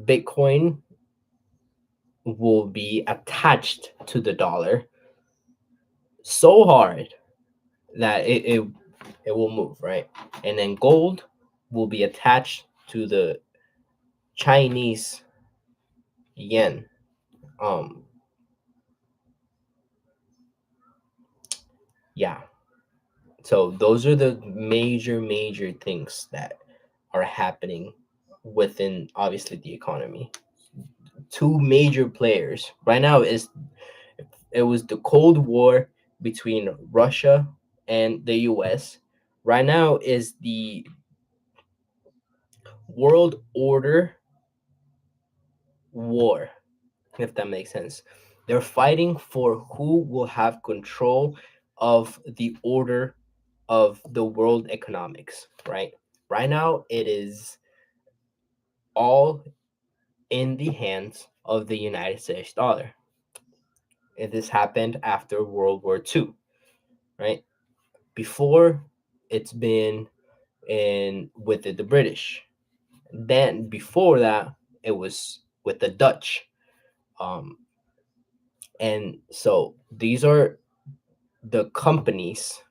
Bitcoin will be attached to the dollar so hard that it will move, right? And then gold will be attached to the Chinese yen. Um, yeah. So those are the major things that are happening within obviously the economy. Two major players right now is it was the Cold War between Russia and the US. Right now is the world order war, if that makes sense. They're fighting for who will have control of the order of the world economics, right? Right now, it is all in the hands of the United States dollar. And this happened after World War II, right? Before, it's been in with the British. Then before that, it was with the Dutch. Um, and so these are the companies,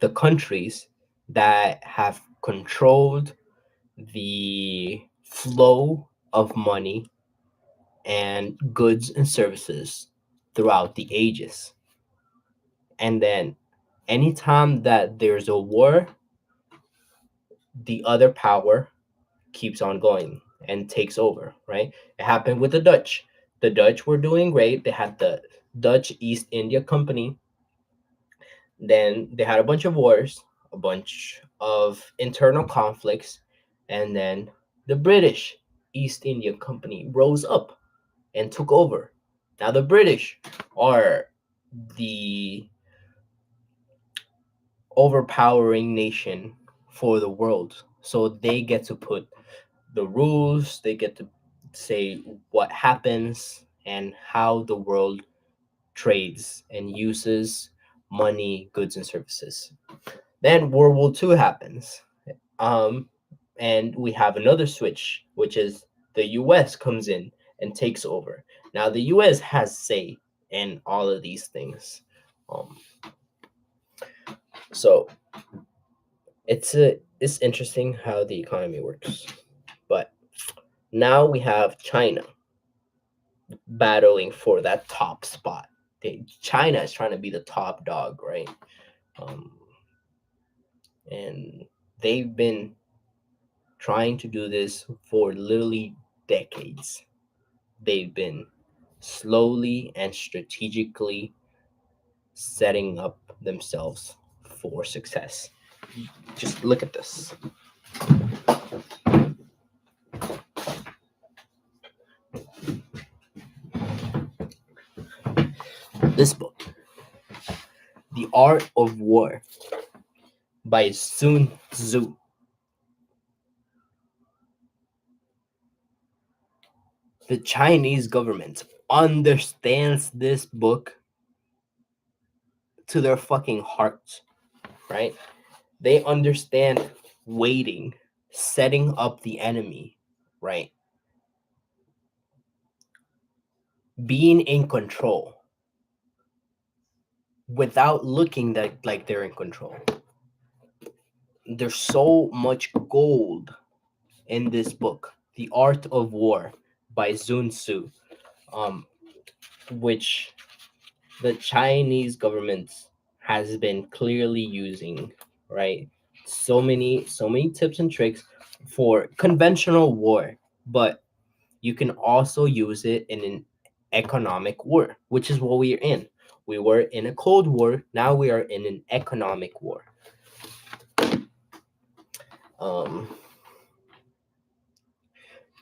the countries that have controlled the flow of money and goods and services throughout the ages. And then anytime that there's a war, the other power keeps on going and takes over, right? It happened with the Dutch. The Dutch were doing great. They had the Dutch East India Company. Then they had a bunch of wars, a bunch of internal conflicts, and then the British East India Company rose up and took over. Now the British are the overpowering nation for the world. So they get to put the rules, they get to say what happens and how the world trades and uses money, goods, and services. Then World War II happens. Um, and we have another switch, which is the US comes in and takes over. Now, the US has say in all of these things. Um, so it's interesting how the economy works. But now we have China battling for that top spot. China is trying to be the top dog, right? Um, and They've been trying to do this for literally decades. They've been slowly and strategically setting up themselves for success. Just look at this. This book, The Art of War by Sun Tzu. The Chinese government understands this book to their fucking hearts, right? They understand waiting, setting up the enemy, right? Being in control without looking like they're in control. There's so much gold in this book, The Art of War by Sun Tzu, which the Chinese government has been clearly using, right? So many tips and tricks for conventional war, but you can also use it in an economic war, which is what we're in. We were in a Cold War, now we are in an economic war.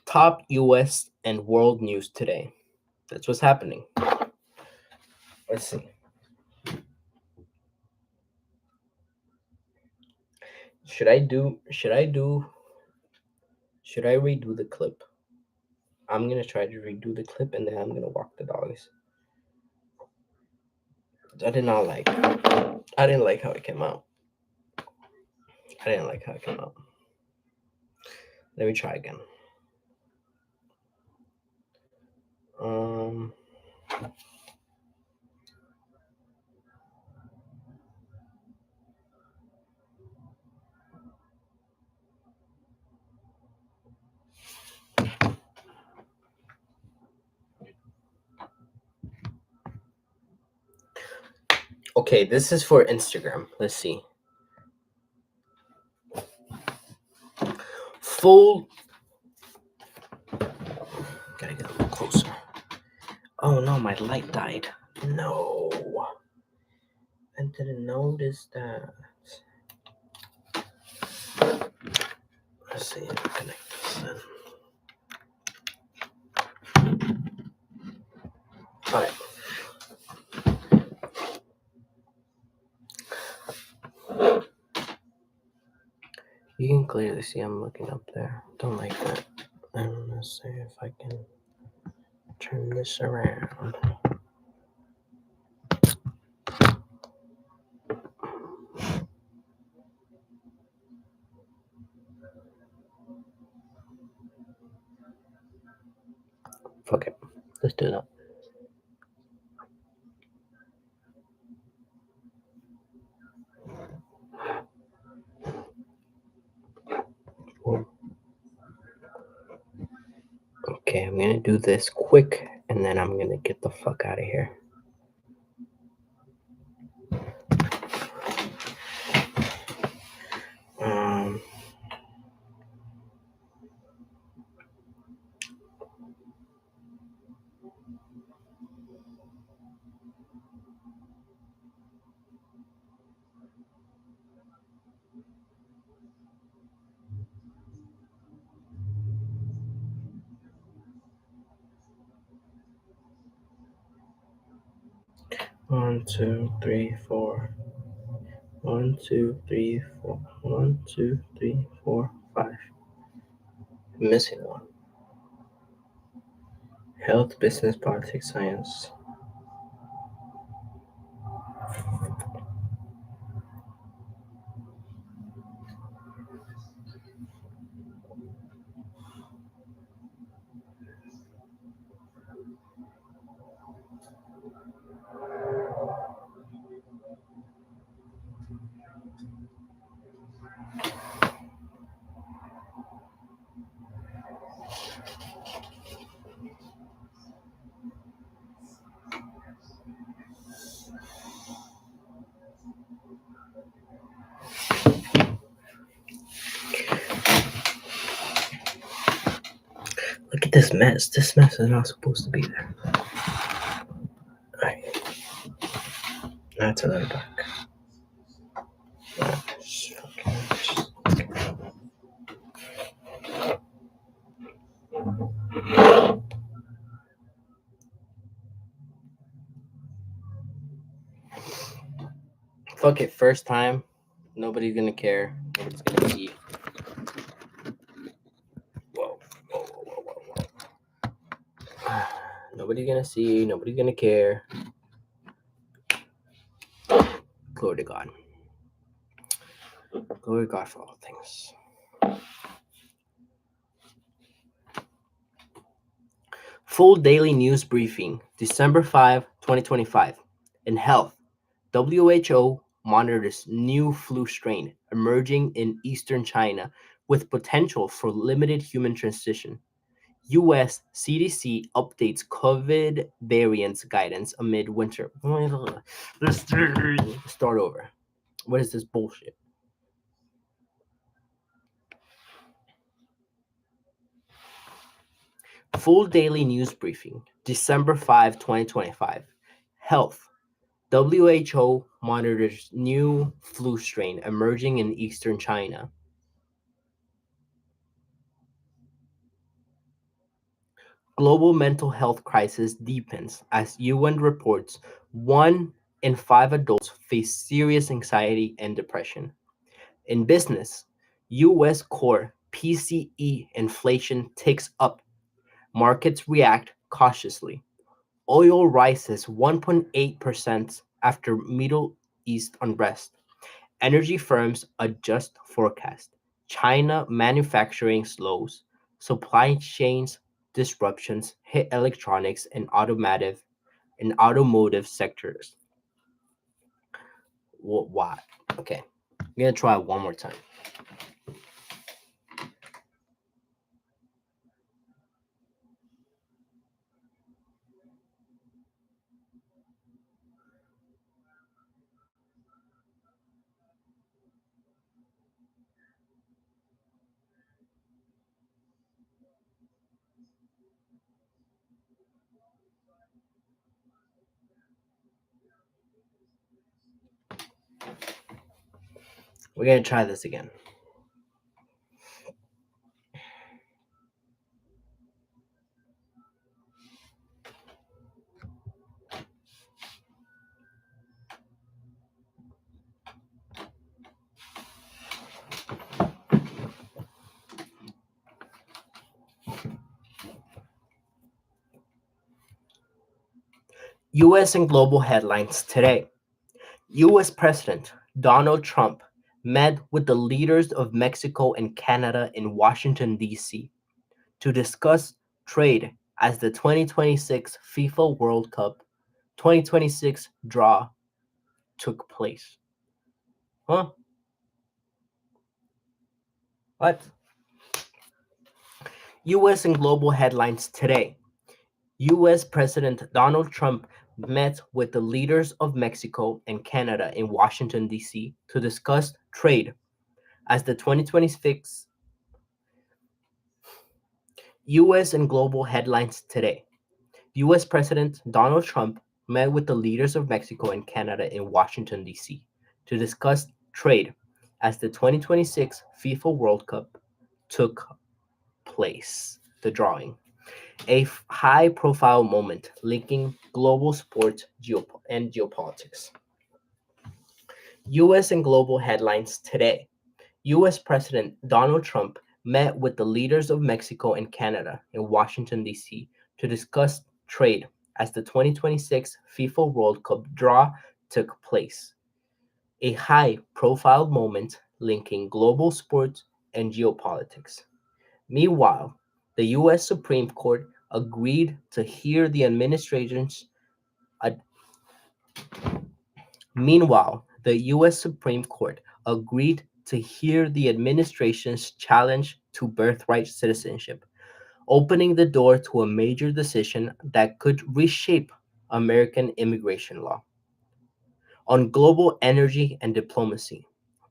Top US and world news today. That's what's happening. Let's see. Should I redo the clip? I'm gonna try to redo the clip and then I'm gonna walk the dogs. I didn't like how it came out. Let me try again. Okay, this is for Instagram. Let's see. Full. Gotta get a little closer. Oh no, my light died. No. I didn't notice that. Let's see if I connect this then. Alright. You can clearly see I'm looking up there. Don't like that. I'm gonna see if I can turn this around. Fuck it. Let's do that. Okay, I'm gonna do this quick and then I'm gonna get the fuck out of here. One, two, three, four. 1, 2, 3, 4. 1, 2, 3, 4, 5. I'm missing one. Health, business, politics, science. Look at this mess. This mess is not supposed to be there. Alright, that's another back. Fuck it, first time. Nobody's gonna care. Nobody's gonna see. Whoa, whoa, whoa, whoa, whoa. Nobody's gonna see. Nobody's gonna care. Glory to God. Glory to God for all things. Full daily news briefing, December 5, 2025. In health, WHO monitors new flu strain emerging in eastern China with potential for limited human transmission. US CDC updates COVID variants guidance amid winter. Let's start over. What is this bullshit? Full daily news briefing, December 5, 2025. Health. WHO monitors new flu strain emerging in eastern China. Global mental health crisis deepens as UN reports 1 in 5 adults face serious anxiety and depression. In business, US core PCE inflation ticks up. Markets react cautiously. Oil rises 1.8% after Middle East unrest. Energy firms adjust forecast. China manufacturing slows. Supply chains disruptions hit electronics and automotive sectors. Why? Okay, I'm gonna try it one more time. We're gonna try this again. US and global headlines today. US President Donald Trump met with the leaders of Mexico and Canada in Washington, D.C. to discuss trade as the 2026 FIFA World Cup 2026 draw took place. Huh? What? US and global headlines today. US President Donald Trump met with the leaders of Mexico and Canada in Washington, D.C. to discuss trade as the 2026 US and global headlines today. US President Donald Trump met with the leaders of Mexico and Canada in Washington, D.C. to discuss trade as the 2026 FIFA World Cup took place. The drawing. A high profile moment linking global sports and geopolitics. US and global headlines today. US President Donald Trump met with the leaders of Mexico and Canada in Washington, D.C. to discuss trade as the 2026 FIFA World Cup draw took place. A high profile moment linking global sports and geopolitics. Meanwhile, the U.S. Supreme Court agreed to hear the administration's. ad- Meanwhile, the U.S. Supreme Court agreed to hear the administration's challenge to birthright citizenship, opening the door to a major decision that could reshape American immigration law. On global energy and diplomacy,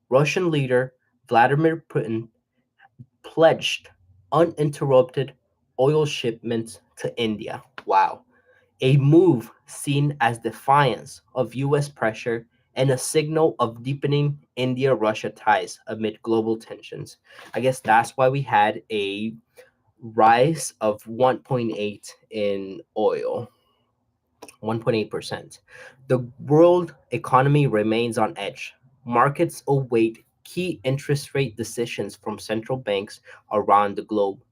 Russian leader Vladimir Putin pledged uninterrupted oil shipments to India. Wow. A move seen as defiance of US pressure and a signal of deepening India Russia ties amid global tensions. I guess that's why we had a rise of 1.8 in oil. 1.8%. The world economy remains on edge. Markets await key interest rate decisions from central banks around the globe,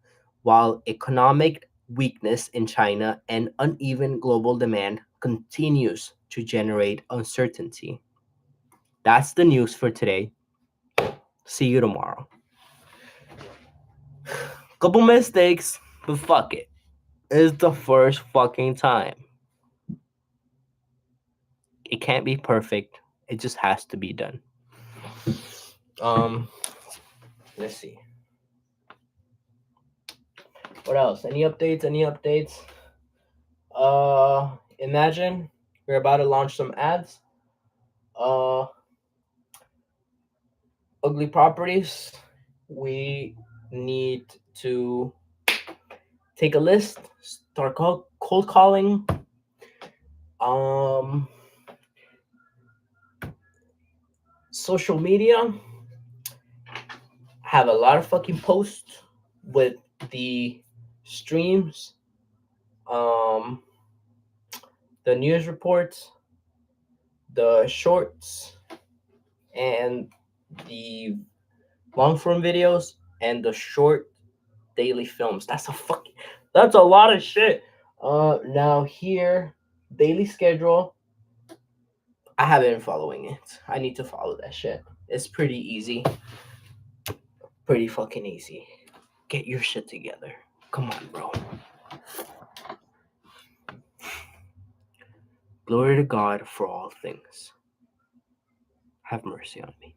while economic weakness in China and uneven global demand continues to generate uncertainty. That's the news for today. See you tomorrow. Couple mistakes, but fuck it. It's the first fucking time. It can't be perfect. It just has to be done. Um, let's see. What else? Any updates? Any updates? Imagine we're about to launch some ads. Uh, ugly properties. We need to take a list, start cold calling. Um, social media. Have a lot of fucking posts with the streams. Um, the news reports, the shorts, and the long form videos, and the short daily films. That's a lot of shit. Now here, daily schedule. I haven't been following it. I need to follow that shit. It's pretty easy. Pretty fucking easy. Get your shit together. Come on, bro. Glory to God for all things. Have mercy on me.